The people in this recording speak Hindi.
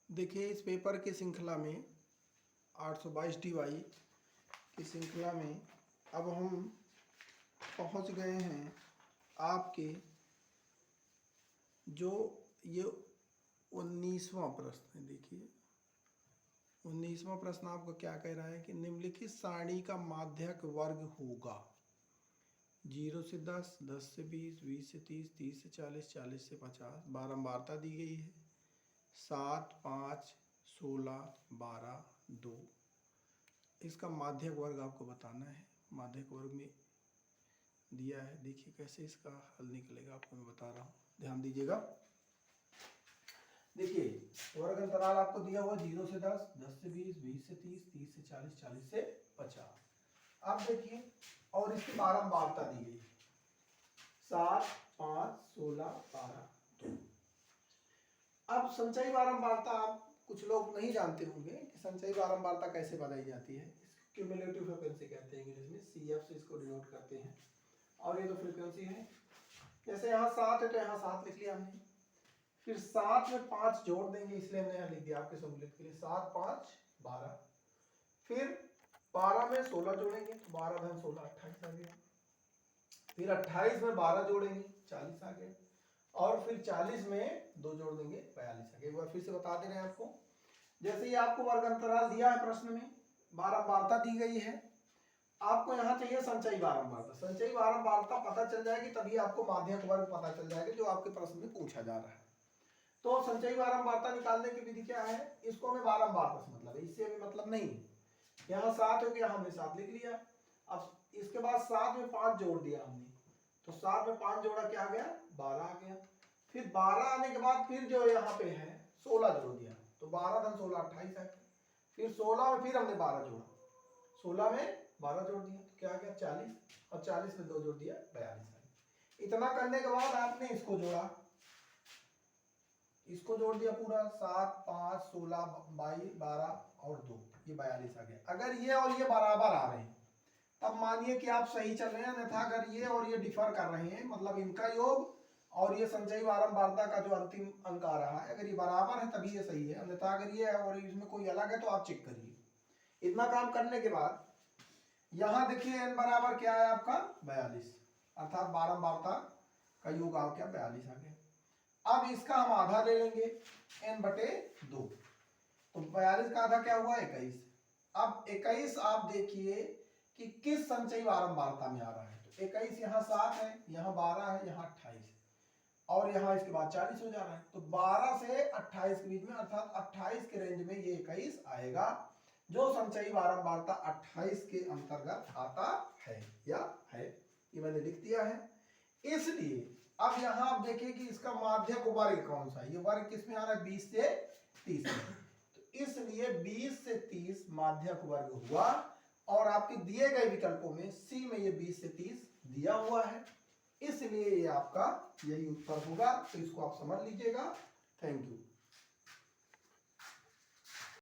देखिए इस पेपर की श्रृंखला में 822 DY की श्रृंखला में अब हम पहुंच गए हैं आपके जो ये 19वां प्रश्न है। देखिए 19वां प्रश्न आपको क्या कह रहा है कि निम्नलिखित सारणी का माध्यक वर्ग होगा 0 से 10, 10 से 20, 20 से 30, 30 से 40, 40 से 50। बारंबारता दी गई है 7, 5, 16, 12, 2। इसका माध्यक वर्ग आपको बताना है। माध्यक वर्ग में दिया है, देखिए कैसे इसका हल निकलेगा आपको मैं बता रहा हूँ, ध्यान दीजिएगा। देखिए वर्ग अंतराल आपको दिया हुआ 0 से 10, 10 से 20, 20 से 30, 30 से 40, 40 से 50। अब देखिए और इसकी बारंबारता दी गई 7, 5, 16, 12, 2। अब संचयी बारंबारता आप कुछ लोग नहीं जानते होंगे कि संचयी बारंबारता कैसे बनाई जाती है। इसको क्यूमुलेटिव फ्रीक्वेंसी कहते हैं इंग्लिश में, CF से इसको डिनोट करते हैं। और ये तो फ्रीक्वेंसी है, जैसे यहाँ 7 है तो यहाँ 7 लिख लिया हमने, फिर 7 में 5 जोड़ देंगे इसलिए हमने यहाँ लिख दिया आपके सहूलियत के लिए 7, 5, 12। फिर 12 में 16 जोड़ेंगे तो 12 धन 16 28 आ गया। फिर 28 में 12 जोड़ेंगे 40 आ गया। और फिर 40 में 2 जोड़ देंगे 42 आ गया। एक बार फिर से बता दे रहे हैं आपको, जैसे ये आपको वर्ग अंतराल दिया है प्रश्न में, बारंबारता दी गई है, आपको यहाँ चाहिए संचयी बारंबारता। संचयी बारंबारता पता चल जाएगी तभी आपको माध्यक वर्ग पता चल जाएगा जो आपके प्रश्न में पूछा जा रहा है। तो संचयी बारंबारता निकालने की विधि क्या है, इसको हमें बारंबारता से मतलब है, इससे हमें मतलब नहीं है। यहाँ 7 हो गया, हमने 7 लिख लिया। अब इसके बाद 7 में 5 जोड़ दिया हमने, तो 7 में 5 जोड़ा क्या आ गया 12 आ गया। फिर 12 आने के बाद फिर जो यहाँ पे है 16 जोड़ दिया तो 12 धन 16 28 आ गया। फिर 16 में फिर हमने 12 जोड़ा, 16 में 12 जोड़ दिया तो क्या आ गया 40, और 40 में 2 जोड़ दिया 42 आ गया। इतना करने के बाद आपने इसको जोड़ा, इसको जोड़ दिया पूरा 7, 5, 16, 22, 12 और 2, ये 42 आ गया। अगर ये और ये बराबर आ रहे हैं तब मानिए कि आप सही चल रहे हैं, अन्यथा अगर ये और ये डिफर कर रहे हैं मतलब इनका योग और ये संचयी बारंबारता का जो अंतिम अंक आ रहा है अगर ये बराबर है तभी ये सही है, अन्यथा अगर ये है और इसमें कोई अलग है तो आप चेक करिए। इतना काम करने के बाद यहां देखिए n बराबर क्या है आपका 42, अर्थात बारंबारता का योग आ गया 42 आ गया। अब इसका हम आधा ले लेंगे n/2, तो 42 का आधा क्या हुआ 21। अब 21 आप देखिए कि किस संचयी बारंबारता में आ रहा है, तो 21 यहाँ 7 है, यहाँ 12 है, यहाँ 28 और यहाँ इसके बाद 40 हो जा रहा है, तो 12 से 28 के बीच में अर्थात 28 के रेंज में ये 21 आएगा, जो संचयी बारंबारता 28 के अंतर्गत आता है या है, ये मैंने लिख दिया है। इसलिए अब यहां आप देखिए कि इसका माध्यक वर्ग कौन सा है, ये वर्ग किस में आ रहा है 20 से 30 में, तो इसलिए 20 से 30 माध्यक वर्ग हुआ। और आपके दिए गए विकल्पों में सी में ये 20 से 30 दिया हुआ है, इसलिए ये आपका यही उत्तर होगा। तो इसको आप समझ लीजिएगा। Thank you.